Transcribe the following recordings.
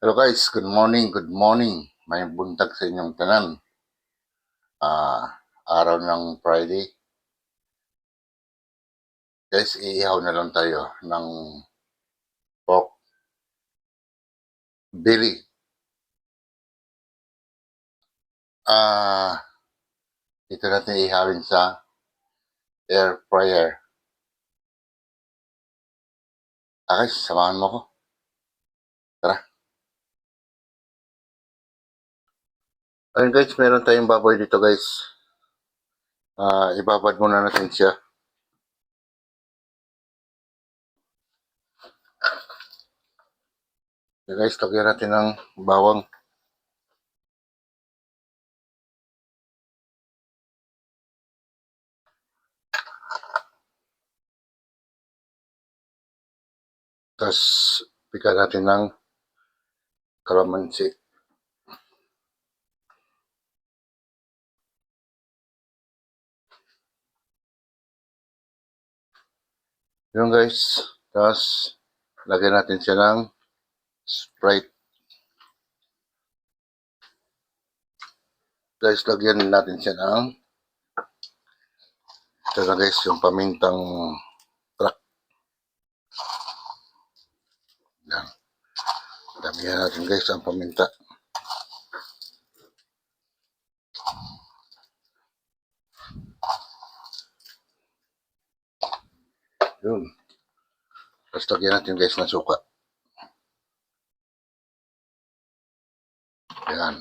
Hello guys, good morning, good morning. May buntag sa inyong tanan. Araw ng Friday. Guys, iihaw na lang tayo ng pork belly. Ito natin ihawin sa air fryer. Guys, samahan mo ko. Tara. Ayun guys, meron tayong baboy dito guys. Ibabad muna natin siya. Okay guys, lagyan natin ng bawang. Tapos, pika natin ng kalamansi. Yun guys, tapos lagyan natin siya ng Sprite. Guys, lagyan natin siya ng ito na guys, yung pamintang truck. Yan. Damihan natin guys ang paminta. Yun. Tapos lagyan natin guys ng suka. Yan.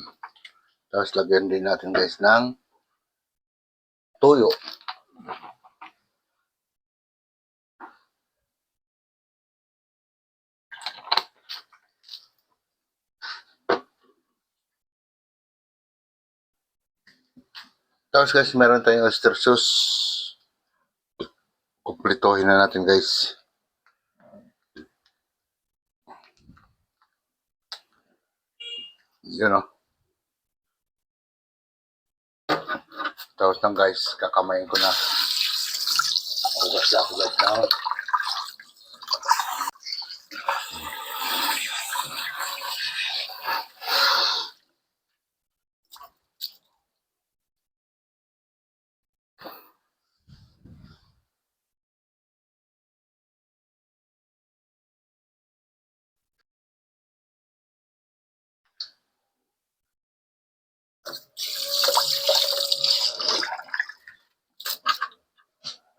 Tapos lagyan din natin guys ng toyo. Tapos guys, meron tayong oyster sauce. Kumpletohin na natin guys. Yun o. Tapos lang guys, kakamayin ko na. Ugas na ako guys na.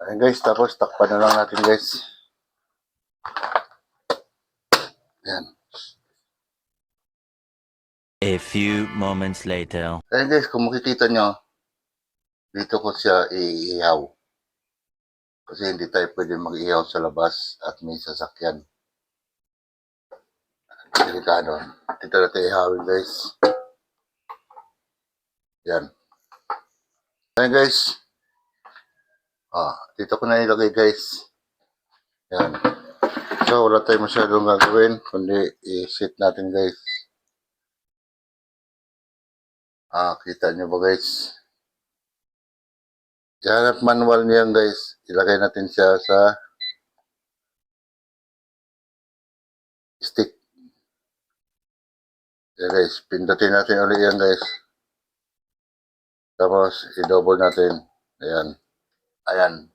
Ayan guys, tapos takpan na lang natin guys. Ayan. A few moments later. Ayan guys, kung makikita nyo, dito ko siya iihaw. Kasi hindi tayo pwede mag-ihaw sa labas at may sasakyan. Delikado. Dito natin ihawin guys. Yan. Ayan guys. Dito ko na ilagay guys. Yan. So, wala tayo masyadong gagawin, kundi i-set natin guys. Kita nyo ba guys? Yan at manual niyan guys. Ilagay natin siya sa stick. Yan guys. Pindutin natin ulit yan guys. Tapos, i-double natin. Ayan. Ayan.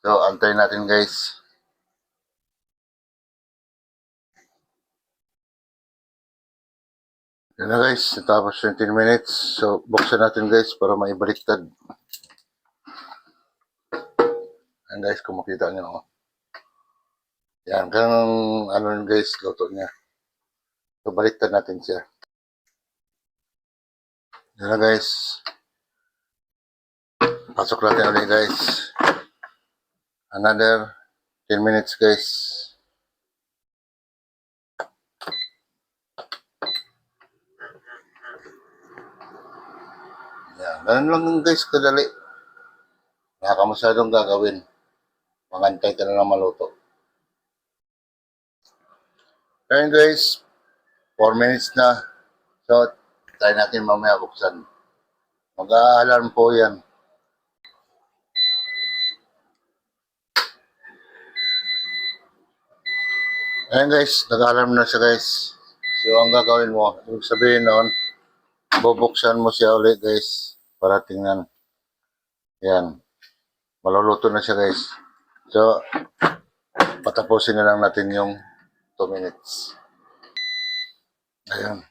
So, antayin natin guys. Yan na guys, natapos 20 minutes. So, buksan natin guys para maibaliktad. Yan guys, kung makita nyo. Yan, ganang ano guys, luto niya. So, baliktad natin siya. Yan na guys. Pasok natin ulit guys. Another 10 minutes guys. Yan, ganun lang guys, kadali. Nakakamasyadong gagawin. Mangantay ka na lang maluto. Ayun guys, 4 minutes na. So, try natin mamaya buksan. Mag-a-alarm po yan. Ayan guys, nag-alarm na siya guys. So ang gagawin mo, ibig sabihin noon, bubuksan mo siya ulit guys para tingnan. Yan, maluluto na siya guys. So, patapusin na lang natin yung 2 minutes. Ayan.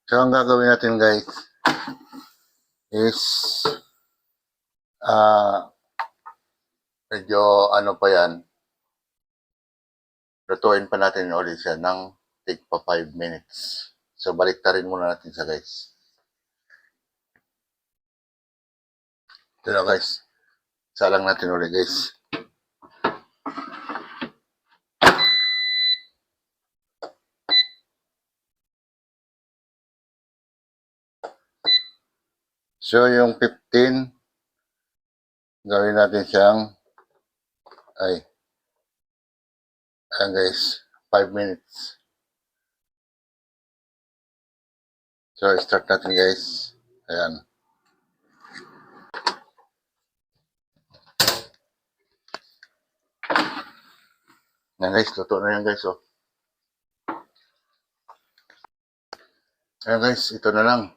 So ang gagawin natin guys is medyo ano pa yan, lutuin pa natin ulit siya ng take pa 5 minutes. So, baliktarin muna natin siya, guys. Ito na, guys. Salang natin ulit, guys. So, yung 15, gawin natin siyang, ayan, guys, 5 minutes. So, start natin, guys. Ayan. Ayan, guys. Luto na yan, guys, oh. Ayan, guys. Ito na lang.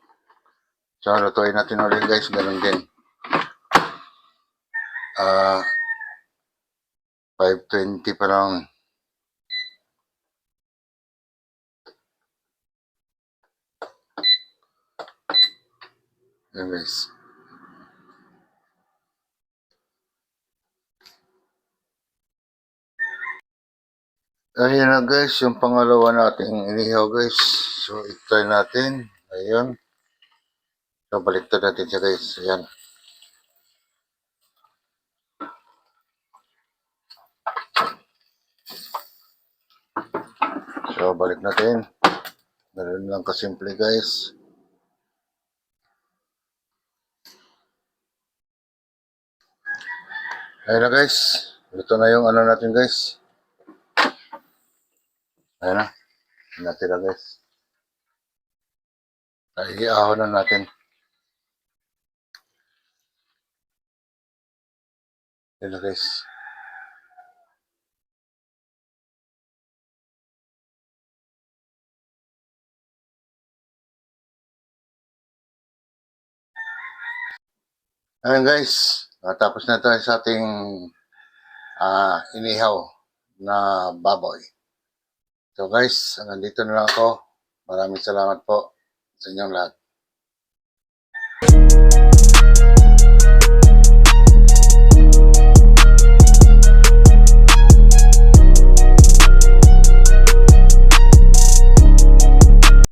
So, lutuin natin ulit, guys. Ganun din. 5:20 pa lang. Ayan, guys. Ayan na, guys. Yung pangalawa nating inihaw, guys. So, i-try natin. Ayun. So, baliktad natin siya, guys. Ayan. So, balik natin. Ganun lang kasimple, guys. Ayun na, guys. Ito na yung ano natin, guys. Ayun na. Natira, guys. Iahon na natin. Ayun na, guys. Ayun, guys. Tapos na tayo sa ating inihaw na baboy. So, guys, nandito na lang ako. Maraming salamat po sa inyong lahat.